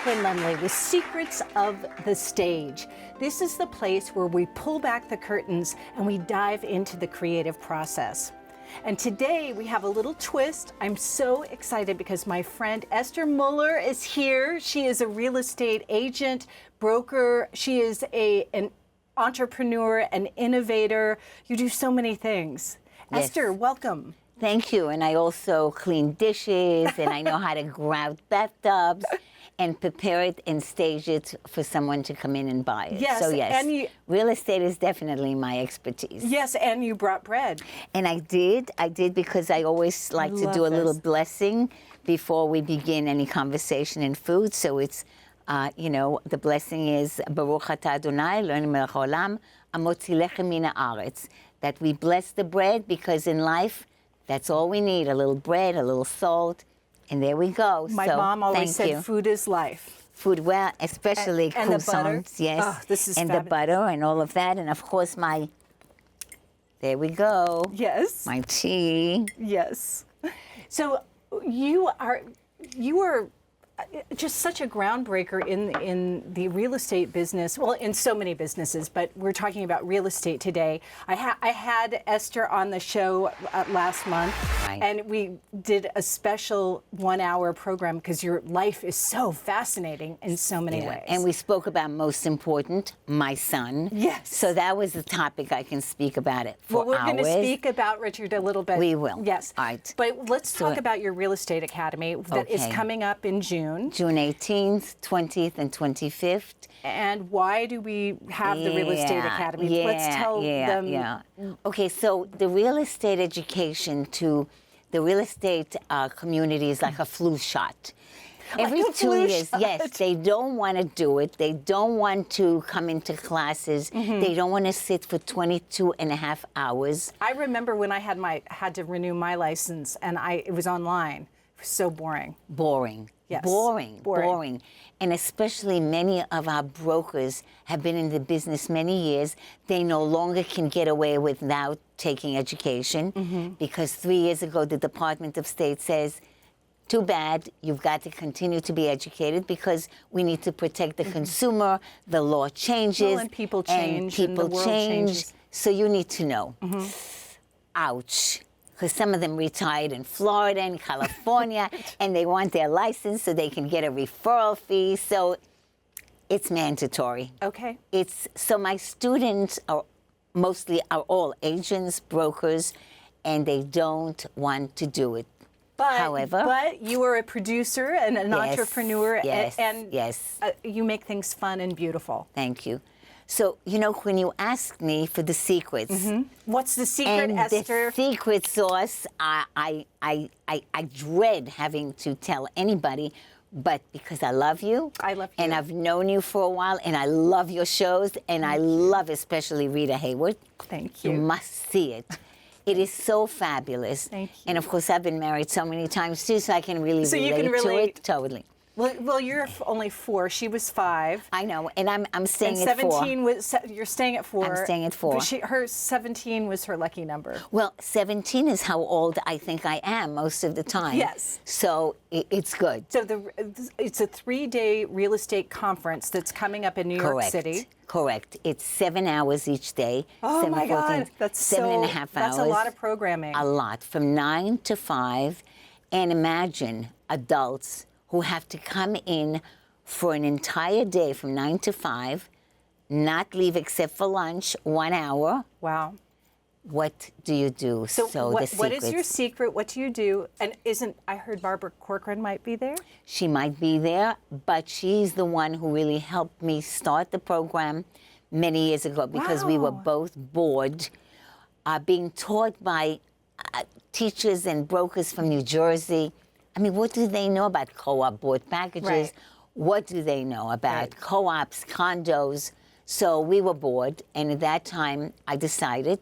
Quinn with Secrets of the Stage. This is the place where we pull back the curtains and we dive into the creative process. And today we have a little twist. I'm so excited because my friend Esther Muller is here. She is a real estate agent, broker. She is an entrepreneur, an innovator. You do so many things. Yes. Esther, welcome. Thank you. And I also clean dishes, and I know how to grout bathtubs and prepare it and stage it for someone to come in and buy it. Yes, so yes, and real estate is definitely my expertise. Yes, and you brought bread. And I did because I always like to do a little blessing before we begin any conversation in food. So it's, the blessing is Baruch atah Adonai Eloheinu melech haolam hamotzi lechem min haaretz. That we bless the bread because in life, that's all we need, a little bread, a little salt, and there we go. My mom always said food is life. Food, well, especially and the butter. Yes. Oh, this is and fabulous. The butter and all of that, and of course there we go. Yes. My tea. Yes. So you are just such a groundbreaker in the real estate business. Well, in so many businesses, but we're talking about real estate today. I had Esther on the show last month, right. And we did a special 1-hour program because your life is so fascinating in so many ways. And we spoke about most important, my son. Yes. So that was the topic. I can speak about it for hours. Well, we're going to speak about Richard a little bit. We will. Yes. All right. But let's talk about your real estate academy that is coming up in June. June 18th, 20th, and 25th. And why do we have the Real Estate Academy? Let's tell them. Yeah. Okay, so the real estate education to the real estate community is like a flu shot. Every 2 years, yes, they don't want to do it. They don't want to come into classes. Mm-hmm. They don't want to sit for 22 and a half hours. I remember when I had to renew my license, and it was online. It was so boring. Boring. Yes. Boring. And especially many of our brokers have been in the business many years. They no longer can get away without taking education because 3 years ago the Department of State says, too bad, you've got to continue to be educated because we need to protect the consumer. The law changes. Well, and people change. And people the world change. Changes. So you need to know. Ouch. Because some of them retired in Florida and California, and they want their license so they can get a referral fee. So it's mandatory. Okay. So my students are all agents, brokers, and they don't want to do it. But you are a producer and an entrepreneur, and you make things fun and beautiful. Thank you. So, when you asked me for the secrets. What's the secret, Esther? The secret sauce, I dread having to tell anybody, but because I love you. I love you. And I've known you for a while, and I love your shows, and I love especially Rita Hayworth. Thank you. You must see it. It is so fabulous. Thank you. And of course, I've been married so many times too, so I can really relate to it. Totally. Well, you're only 4. She was 5. I know, and I'm staying at 4. 17 you're staying at 4. I'm staying at 4. But her 17 was her lucky number. Well, 17 is how old I think I am most of the time. Yes. So it's good. So it's a 3-day real estate conference that's coming up in New York City. Correct. It's 7 hours each day. Oh, my God. That's 7.5 hours. That's a lot of programming. A lot. From 9 to 5. And imagine adults who have to come in for an entire day from 9 to 5, not leave except for lunch, 1 hour. Wow. What do you do? So what is your secrets. secret? What do you do? And I heard Barbara Corcoran might be there? She might be there, but she's the one who really helped me start the program many years ago because we were both bored, being taught by teachers and brokers from New Jersey. I mean, what do they know about co-op board packages? Right. What do they know about co-ops, condos? So we were bored, and at that time, I decided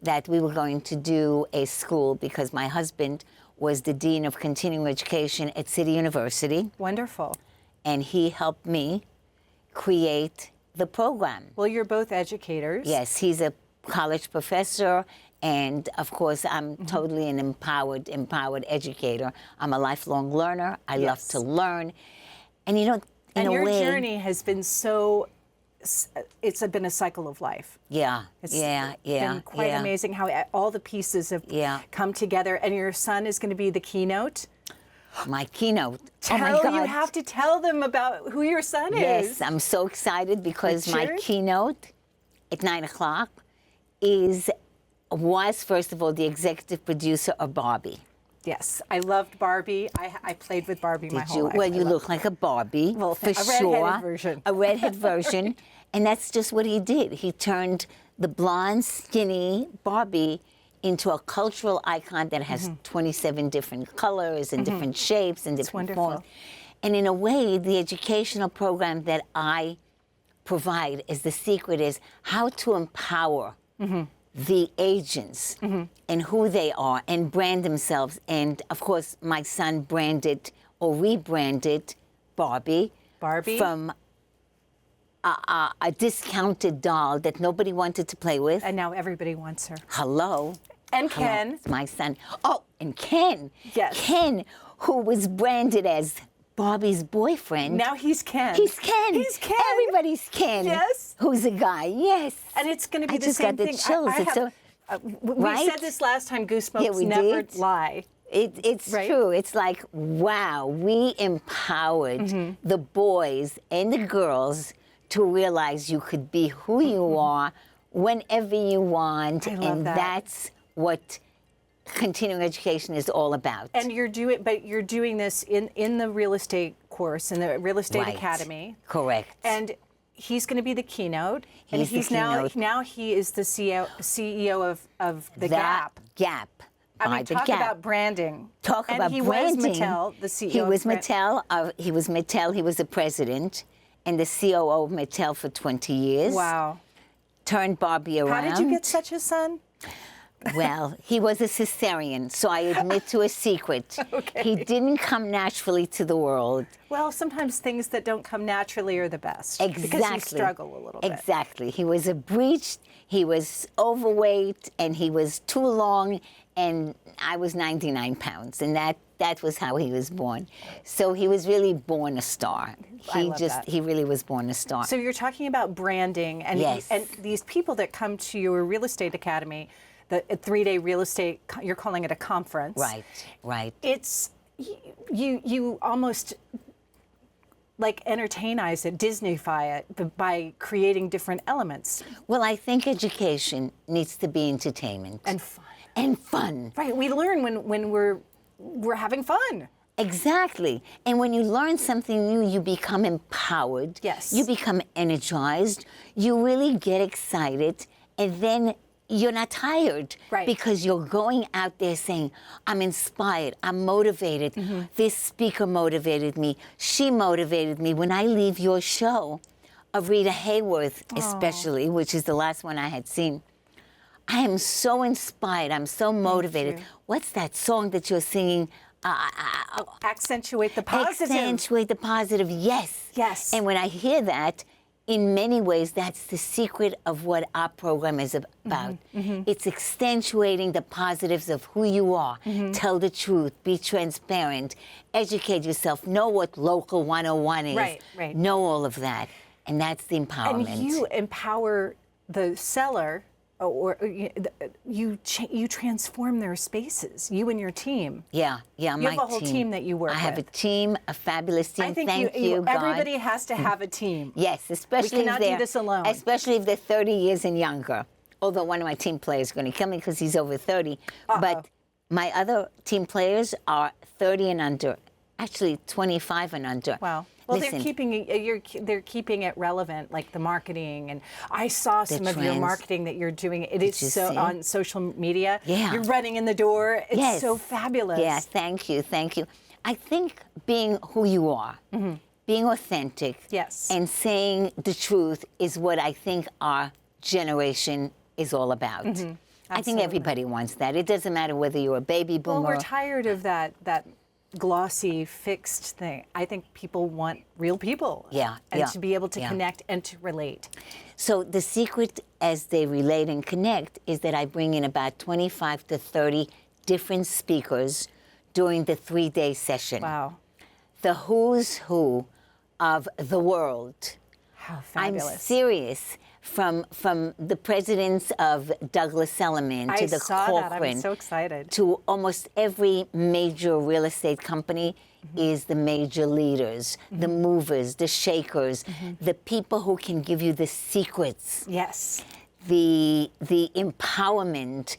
that we were going to do a school because my husband was the Dean of Continuing Education at City University. Wonderful. And he helped me create the program. Well, you're both educators. Yes, he's a college professor, and of course, I'm totally an empowered educator. I'm a lifelong learner. I love to learn. And in and a your way, journey has been so, it's been a cycle of life. yeah, It's yeah, been quite amazing how all the pieces have come together. And your son is going to be the keynote. My keynote. Oh my God. You have to tell them about who your son is. Yes, I'm so excited because my Richard? keynote at 9 o'clock was first of all the executive producer of Barbie. Yes, I loved Barbie. I played with Barbie my whole life. Well, you look like a Barbie, Well, for a sure. redheaded version. A redhead version. And that's just what he did. He turned the blonde, skinny Barbie into a cultural icon that has 27 different colors and different shapes and different forms. And in a way, the educational program that I provide is the secret is how to empower the agents and who they are and brand themselves. And of course, my son branded or rebranded Barbie from a discounted doll that nobody wanted to play with. And now everybody wants her. Hello. And Ken. My son. Oh, and Ken. Yes. Ken, who was branded as Barbie's boyfriend. Now he's Ken. He's Ken. He's Ken. Everybody's Ken. Yes. Who's a guy. Yes. And it's going to be I the just same got the thing. chills. It's so, we said this last time, Goosebumps we never did. lie. It's Right? true. It's like, wow, we empowered the boys and the girls to realize you could be who you are whenever you want. I love and that. That's what continuing education is all about. And you're doing this in the real estate course, in the real estate academy. Correct. And he's going to be the keynote. He's the keynote. Now he is the CEO of the Gap. Gap. I mean, talk about branding. Talk and about he branding. was Mattel, the CEO. He was Mattel. He was Mattel. He was the president and the COO of Mattel for 20 years. Wow. Turned Barbie around. How did you get such a son? Well, he was a cesarean, so I admit to a secret. Okay. He didn't come naturally to the world. Well, sometimes things that don't come naturally are the best. Exactly. Because you struggle a little bit. Exactly. He was a breech, he was overweight, and he was too long, and I was 99 pounds, and that was how he was born. So he was really born a star. He really was born a star. So you're talking about branding, and Yes. and these people that come to your real estate academy, the 3-day real estate, you're calling it a conference. Right, right. It's you almost like entertainize it, Disneyfy it by creating different elements Well, I think education needs to be entertainment. and fun. And fun. Right, we learn when we're having fun. Exactly. And when you learn something new, you become empowered. Yes. You become energized. You really get excited. And then you're not tired. Right. Because you're going out there saying, I'm inspired. I'm motivated. This speaker motivated me. She motivated me. When I leave your show, of Rita Hayworth especially, which is the last one I had seen, I am so inspired. I'm so motivated. What's that song that you're singing? Accentuate the positive. Accentuate the positive, yes. Yes. And when I hear that, in many ways, that's the secret of what our program is about. It's accentuating the positives of who you are. Tell the truth, be transparent, educate yourself, know what Local 101 is. Right. Know all of that. And that's the empowerment. And you empower the seller, or you transform their spaces, you and your team. Yeah, You my have a whole team that you work I have a with. team, a fabulous team. I think Thank you, God. everybody has to have a team. Yes, especially We cannot if do they're this alone. Especially if they're 30 years and younger. Although one of my team players is going to kill me because he's over 30. But my other team players are 30 and under. Actually, 25 and under. Wow. Well, Listen, they're keeping it relevant, like the marketing, and I saw some of your trends. marketing that you're doing. It is you so see? on social media. Yeah. You're running in the door. It's Yes. so fabulous. Yeah, thank you. I think being who you are, being authentic, Yes. and saying the truth is what I think our generation is all about. I think Absolutely. everybody wants that. It doesn't matter whether you're a baby boomer. Well, we're tired of that glossy, fixed thing. I think people want real people. Yeah, And yeah, to be able to yeah. connect and to relate. So the secret as they relate and connect is that I bring in about 25 to 30 different speakers during the 3-day session. Wow. The who's who of the world. How fabulous. I'm serious. From the presidents of Douglas Elliman to the Corcoran, I'm so excited. to almost every major real estate company is the major leaders, the movers, the shakers, the people who can give you the secrets. Yes. The empowerment,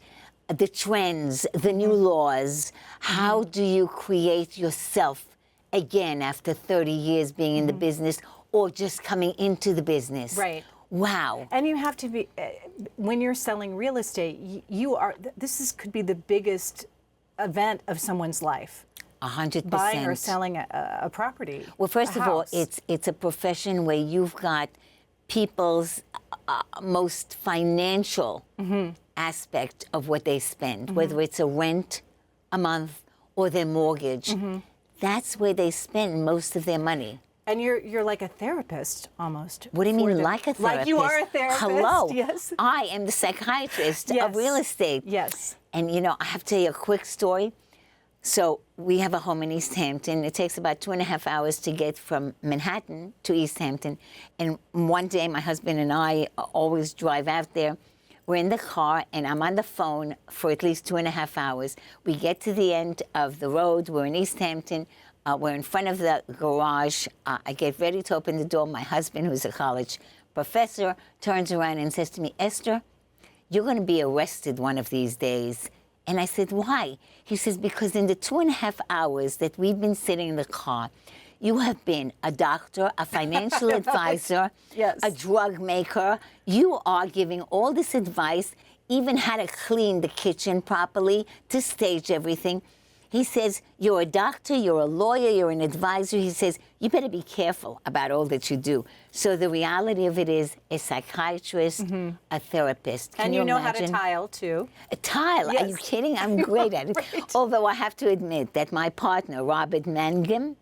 the trends, the new laws. How do you create yourself again after 30 years being in the business or just coming into the business? Right. Wow. And you have to be, when you're selling real estate, could be the biggest event of someone's life. 100%. Buying or selling a property. Well, first of all, house. it's a profession where you've got people's most financial aspect of what they spend, whether it's a rent a month or their mortgage. That's where they spend most of their money. And you're like a therapist almost. What do you mean, like a therapist? Like you are a therapist. Hello. Yes. I am the psychiatrist Yes. of real estate. Yes. And I have to tell you a quick story. So we have a home in East Hampton. It takes about 2.5 hours to get from Manhattan to East Hampton. And one day, my husband and I always drive out there. We're in the car, and I'm on the phone for at least 2.5 hours. We get to the end of the road. We're in East Hampton. We're in front of the garage. I get ready to open the door. My husband, who's a college professor, turns around and says to me, Esther, you're going to be arrested one of these days. And I said, why? He says, because in the 2.5 hours that we've been sitting in the car, you have been a doctor, a financial advisor, Yes. a drug maker. You are giving all this advice, even how to clean the kitchen properly, to stage everything. He says, you're a doctor, you're a lawyer, you're an advisor. He says, you better be careful about all that you do. So the reality of it is a psychiatrist, a therapist. Can And you know imagine? how to tile, too. A tile? Yes. Are you kidding? I'm great at it. Right. Although I have to admit that my partner, Robert Mangum,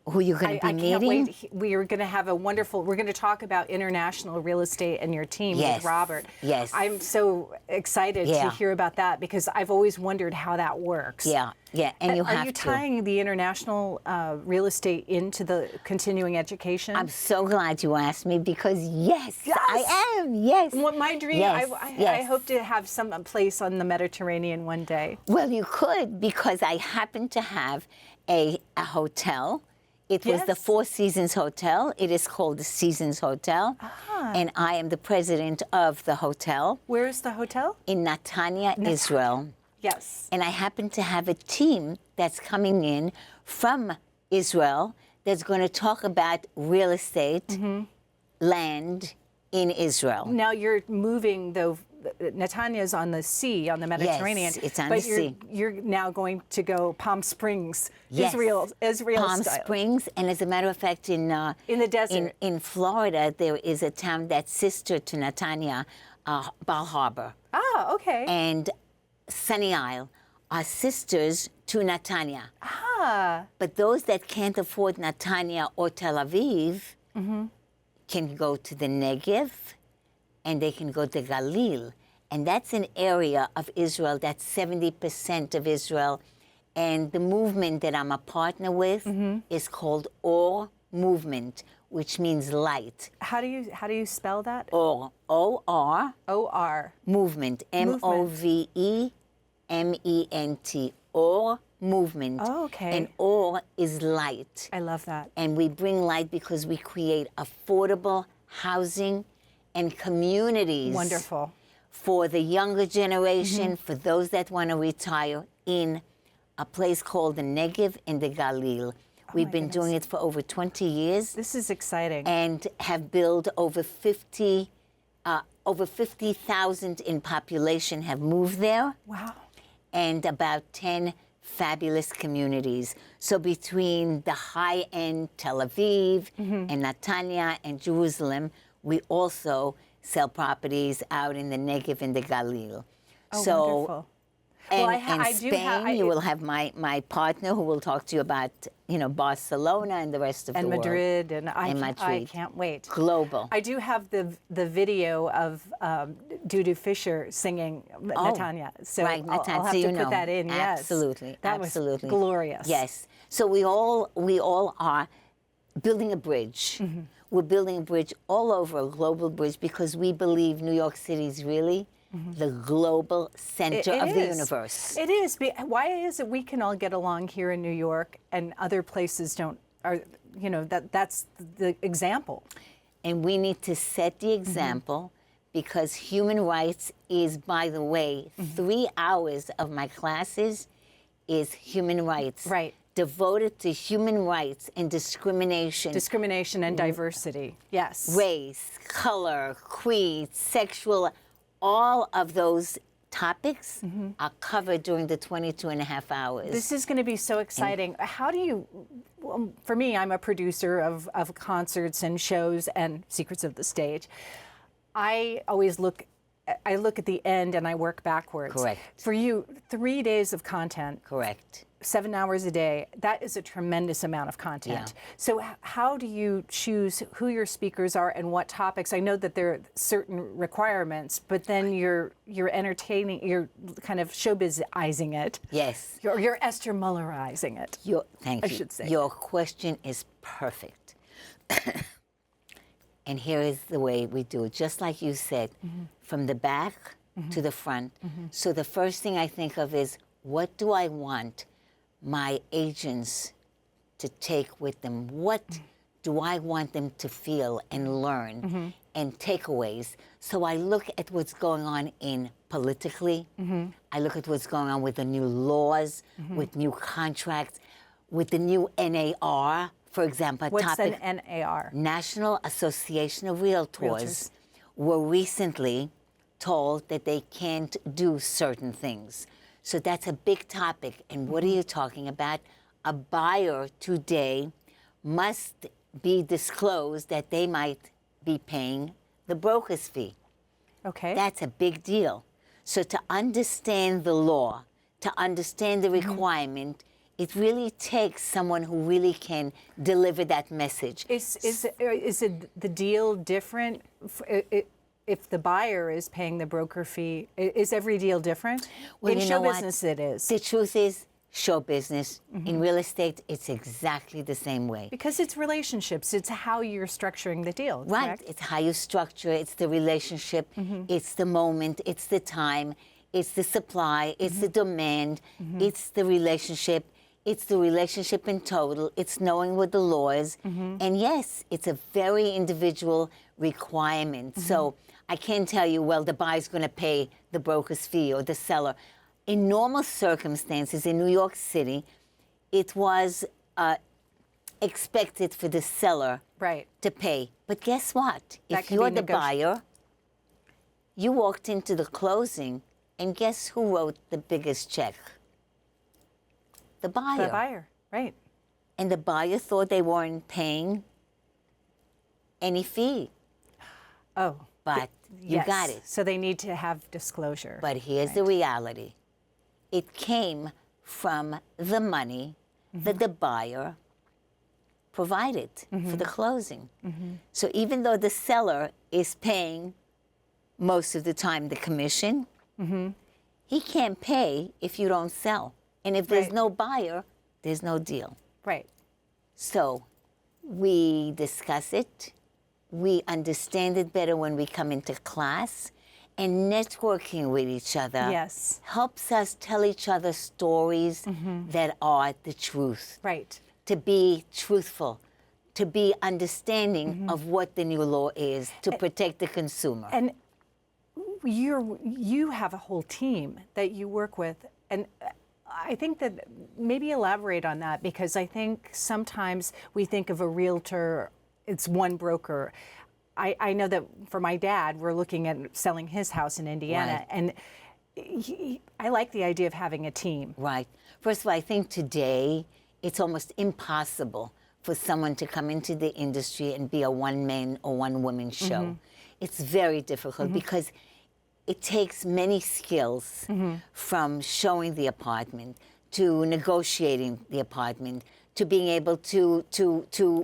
who you're going to be I meeting. can't wait. We are going to have we're going to talk about international real estate and your team Yes. with Robert. Yes. I'm so excited Yeah. to hear about that because I've always wondered how that works. Yeah, and you have to. Are you tying the international real estate into the continuing education? I'm so glad you asked me because yes, Yes. I am. Yes. What my dream, Yes, I yes. hope to have some place on the Mediterranean one day. Well, you could because I happen to have a hotel. It was the Yes. Four Seasons Hotel. It is called the Seasons Hotel. And I am the president of the hotel Where is the hotel? in Netanya, Israel. Yes. And I happen to have a team that's coming in from Israel that's going to talk about real estate, land in Israel. Now you're moving, though. Netanya is on the sea, on the Mediterranean. Yes, it's on but the sea. You're now going to go Palm Springs, Yes. Israel Palm style. Springs, and as a matter of fact, in the desert. in Florida, there is a town that's sister to Netanya, Bal Harbor, Ah, okay. and Sunny Isle are sisters to Netanya. But those that can't afford Netanya or Tel Aviv can go to the Negev, and they can go to Galil. And that's an area of Israel that's 70% of Israel. And the movement that I'm a partner with is called Or Movement, which means light. How do you spell that? Or, O-R, O-R. movement, M-O-V-E-M-E-N-T, Or Movement. Oh, okay. And Or is light. I love that. And we bring light because we create affordable housing and communities. Wonderful. For the younger generation, for those that want to retire in a place called the Negev and the Galil. We've been doing it for over 20 years This is exciting. and have built over 50,000 in population have moved there, Wow. and about 10 fabulous communities. So between the high-end Tel Aviv and Netanya and Jerusalem, we also sell properties out in the Negev and the Galil. Oh, so, wonderful. And, Well, and Spain, you will have my partner who will talk to you about, Barcelona and the rest of And the world. Madrid, and I Madrid. can't wait. Global. I do have the video of Dudu Fisher singing Netanya. So right, I'll Netanya, have so to you put know. that in, yes. Absolutely, That absolutely. was glorious. Yes. So we all are building a bridge. We're building a bridge all over, a global bridge, because we believe New York City is really the global center of the universe. It is. Why is it we can all get along here in New York and other places don't? That's the example. And we need to set the example because human rights is, by the way, 3 hours of my classes is human rights. Right. Devoted to human rights and discrimination. Discrimination and diversity, yes. Race, color, creed, sexual, all of those topics are covered during the 22 and a half hours. This is going to be so exciting. How do you, for me, I'm a producer of concerts and shows and Secrets of the Stage. I always look at the end and I work backwards. Correct. For you, 3 days of content. Correct. 7 hours a day, that is a tremendous amount of content. Yeah. So how do you choose who your speakers are and what topics? I know that there are certain requirements, but then you're entertaining, you're kind of showbizizing it. Yes. You're Esther Mullerizing it. Thank you. I should say. Your question is perfect. And here is the way we do it. Just like you said, from the back to the front. So the first thing I think of is, what do I want my agents to take with them? What do I want them to feel and learn and takeaways? So I look at what's going on politically. I look at what's going on with the new laws, with new contracts, with the new NAR, for example. What's an NAR? National Association of Realtors were recently told that they can't do certain things. So that's a big topic. And what are you talking about? A buyer today must be disclosed that they might be paying the broker's fee. Okay. That's a big deal. So to understand the law, to understand the requirement, it really takes someone who really can deliver that message. Is it the deal different? If the buyer is paying the broker fee, is every deal different? Well, in you show know what? business, it is. The truth is, show business. In real estate, it's exactly the same way. Because it's relationships. It's how you're structuring the deal, Right. correct? It's how you structure it. It's the relationship. It's the moment. It's the time. It's the supply. It's the demand. It's the relationship. It's the relationship in total. It's knowing what the law is. And yes, it's a very individual requirement. So I can't tell you, well, the buyer's going to pay the broker's fee or the seller. In normal circumstances in New York City, it was expected for the seller to pay. But guess what? If you're the buyer, you walked into the closing, and guess who wrote the biggest check? The buyer. The buyer, right. And the buyer thought they weren't paying any fee. Oh. But you got it. So they need to have disclosure. But here's the reality. It came from the money that the buyer provided for the closing. So even though the seller is paying most of the time the commission, he can't pay if you don't sell. And if there's no buyer, there's no deal. Right. So we discuss it. We understand it better when we come into class, and networking with each other helps us tell each other stories that are the truth. Right. To be truthful, to be understanding of what the new law is, to protect the consumer. And you have a whole team that you work with, and I think that maybe elaborate on that, because I think sometimes we think of a realtor, it's one broker. I know that for my dad, we're looking at selling his house in Indiana, and I like the idea of having a team. Right. First of all, I think today it's almost impossible for someone to come into the industry and be a one-man or one-woman show. It's very difficult because it takes many skills from showing the apartment to negotiating the apartment to being able to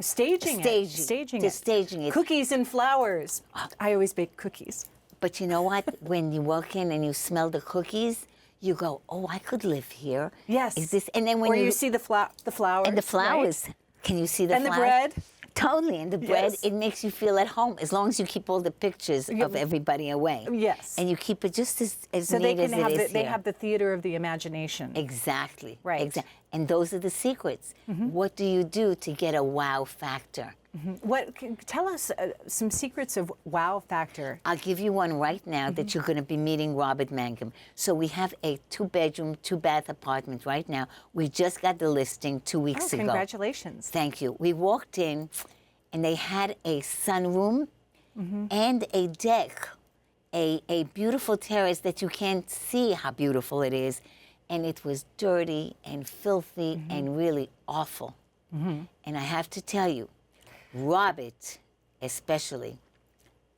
staging it. Cookies and flowers. I always bake cookies. But you know what? When you walk in and you smell the cookies, you go, "Oh, I could live here." Yes. Is this? And then when you see the flowers. And the flowers. Right? Can you see the flowers? And the bread. Totally, and the bread, Yes. it makes you feel at home as long as you keep all the pictures of everybody away. Yes. And you keep it just as So they neat can as it have is they here. have the theater of the imagination. Exactly. Right. And those are the secrets. What do you do to get a wow factor? Tell us some secrets of wow factor. I'll give you one right now that you're going to be meeting Robert Mangum. So we have a 2-bedroom, 2-bath apartment right now. We just got the listing 2 weeks ago. Congratulations. Thank you. We walked in, and they had a sunroom and a deck, a beautiful terrace that you can't see how beautiful it is. And it was dirty and filthy and really awful. And I have to tell you, Robert, especially,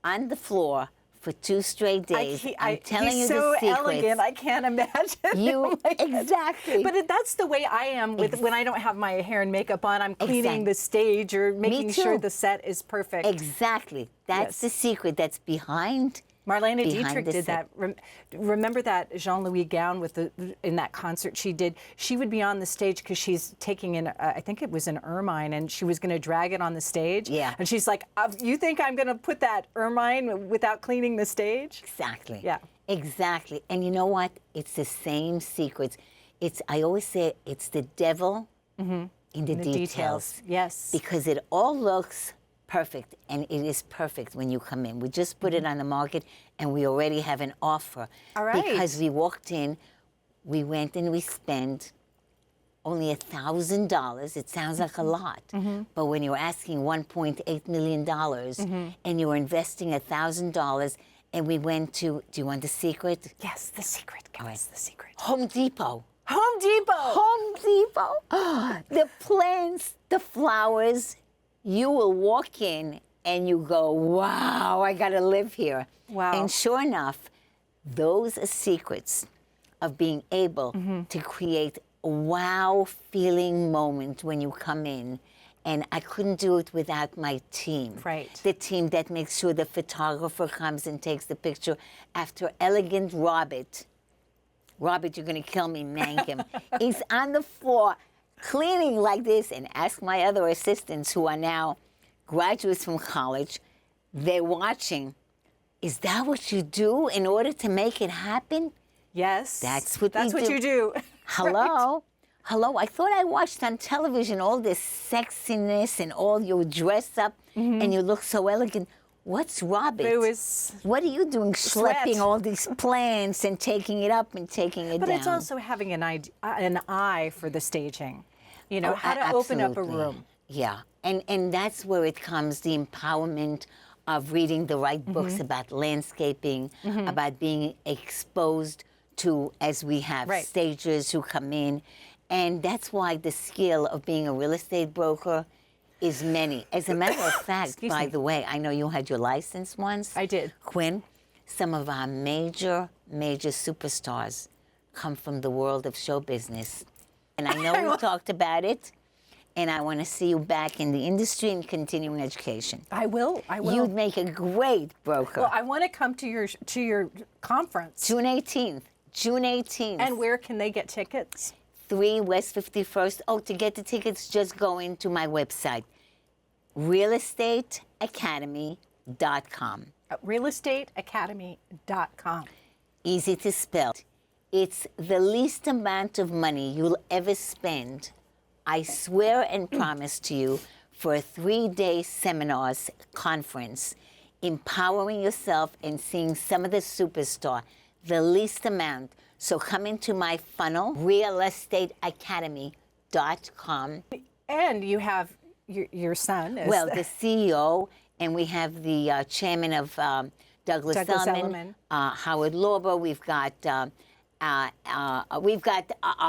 on the floor for 2 straight days. I'm telling you so the secrets. elegant. I can't imagine. You exactly. But that's the way I am with when I don't have my hair and makeup on. I'm cleaning the stage or making sure the set is perfect. Exactly. That's the secret. That's behind. Marlene behind Dietrich the did set. that. Remember that Jean-Louis gown with in that concert she did? She would be on the stage because she's taking in, I think it was an ermine, and she was going to drag it on the stage. Yeah. And she's like, you think I'm going to put that ermine without cleaning the stage? Exactly. Yeah. Exactly. And you know what? It's the same secrets. I always say it's the devil in the details. Yes. Because it all looks perfect, and it is perfect when you come in. We just put it on the market, and we already have an offer. All right. Because we walked in, we went and we spent only $1,000. It sounds like a lot, but when you're asking $1.8 million and you're investing $1,000, and we went to, do you want the secret? Yes, the secret. Give us the secret. Home Depot. Home Depot. Home Depot. The plants, the flowers, you will walk in and you go, wow, I got to live here. Wow. And sure enough, those are secrets of being able to create a wow feeling moment when you come in. And I couldn't do it without my team. Right. The team that makes sure the photographer comes and takes the picture after elegant Robert. Robert, you're going to kill me, Mangum. He's on the floor cleaning like this, and ask my other assistants who are now graduates from college. They're watching. Is that what you do in order to make it happen? Yes. That's what you do. Hello? Hello? I thought I watched on television all this sexiness and all you dress up and you look so elegant. What's Robert? It was What are you doing, schlepping all these plants and taking it up and taking it But down? it's also having an eye for the staging. You know, how to open up a room. Yeah, and that's where it comes, the empowerment of reading the right books about landscaping, about being exposed to, as we have, stagers who come in. And that's why the skill of being a real estate broker is many. As a matter of fact, by the way, I know you had your license once. I did. Quinn, some of our major superstars come from the world of show business. And I know we talked about it, and I want to see you back in the industry and continuing education. I will. You'd make a great broker. Well, I want to come to your conference. June 18th. June 18th. And where can they get tickets? 3 West 51st. Oh, to get the tickets, just go into my website, realestateacademy.com. Realestateacademy.com. Easy to spell. It's the least amount of money you'll ever spend, I swear and promise to you, for a 3-day seminars conference, empowering yourself and seeing some of the superstar, the least amount. So come into my funnel, realestateacademy.com. And you have your son. Well, the CEO, and we have the chairman of Douglas Elliman, Howard Lorber. We've got a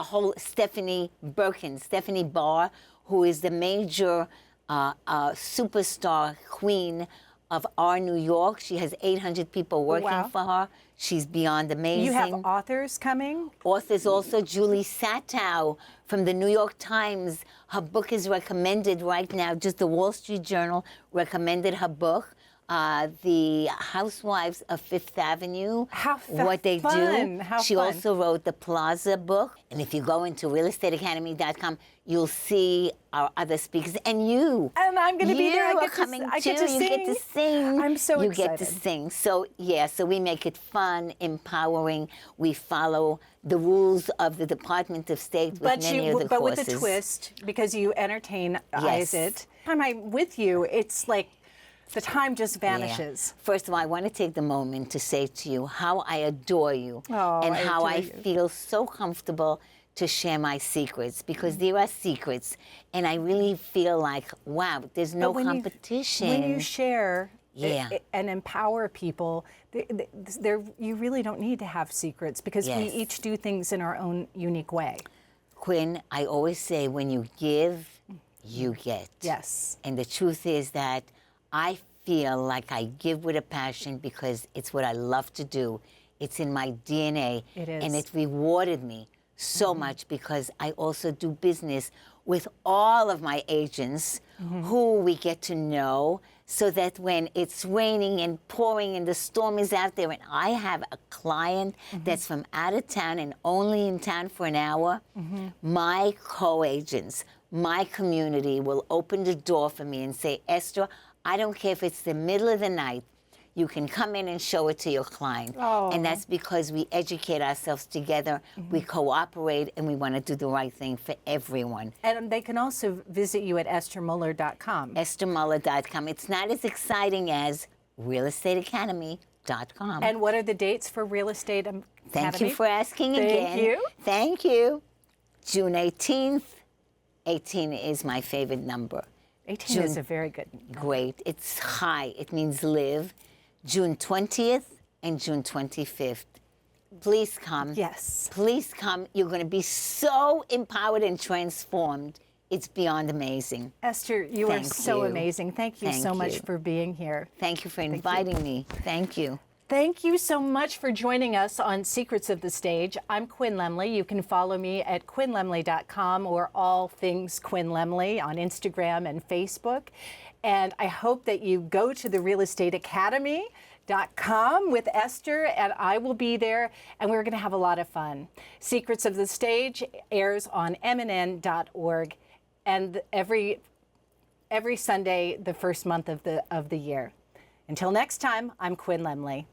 whole Stephanie Barr, who is the major superstar queen of our New York. She has 800 people working for her. She's beyond amazing. You have authors coming? Authors also. Julie Satow from the New York Times. Her book is recommended right now. Just the Wall Street Journal recommended her book. the housewives of Fifth Avenue, How what they fun. do. How She fun. also wrote the Plaza book. And if you go into realestateacademy.com, you'll see our other speakers. And you. And I'm going to be there. You I are get coming to, I get to too. sing. You get to sing. I'm so You excited. get to sing. So, yeah, so we make it fun, empowering. We follow the rules of the Department of State with many of the but courses. with a twist, because you entertain Yes. it. Time I'm with you, it's like the time just vanishes. Yeah. First of all, I want to take the moment to say to you how I adore you Oh, and I how adore I you. feel so comfortable to share my secrets, because there are secrets, and I really feel like, wow, there's no But when competition. When you share Yeah. and empower people, you really don't need to have secrets, because we Yes. each do things in our own unique way. Quinn, I always say, when you give, you get. Yes. And the truth is that I feel like I give with a passion because it's what I love to do. It's in my DNA. It is. And it rewarded me so much, because I also do business with all of my agents who we get to know, so that when it's raining and pouring and the storm is out there and I have a client that's from out of town and only in town for an hour, my co-agents, my community will open the door for me and say, Esther, I don't care if it's the middle of the night, you can come in and show it to your client. Oh. And that's because we educate ourselves together, we cooperate, and we want to do the right thing for everyone. And they can also visit you at esthermuller.com. EstherMuller.com. It's not as exciting as realestateacademy.com. And what are the dates for Real Estate Academy? Thank you for asking Thank again. you. Thank you. June 18th. 18 is my favorite number. 18 is a very good number. Great. It's high. It means live. June 20th and June 25th. Please come. Yes. Please come. You're going to be so empowered and transformed. It's beyond amazing. Esther, you are Thank so you. amazing. Thank you so Thank much you. for being here. Thank you for inviting me. Thank you. Thank you so much for joining us on Secrets of the Stage. I'm Quinn Lemley. You can follow me at quinnlemley.com or all things Quinn Lemley on Instagram and Facebook. And I hope that you go to the realestateacademy.com with Esther, and I will be there, and we're going to have a lot of fun. Secrets of the Stage airs on mnn.org, and every Sunday, the first month of the year. Until next time, I'm Quinn Lemley.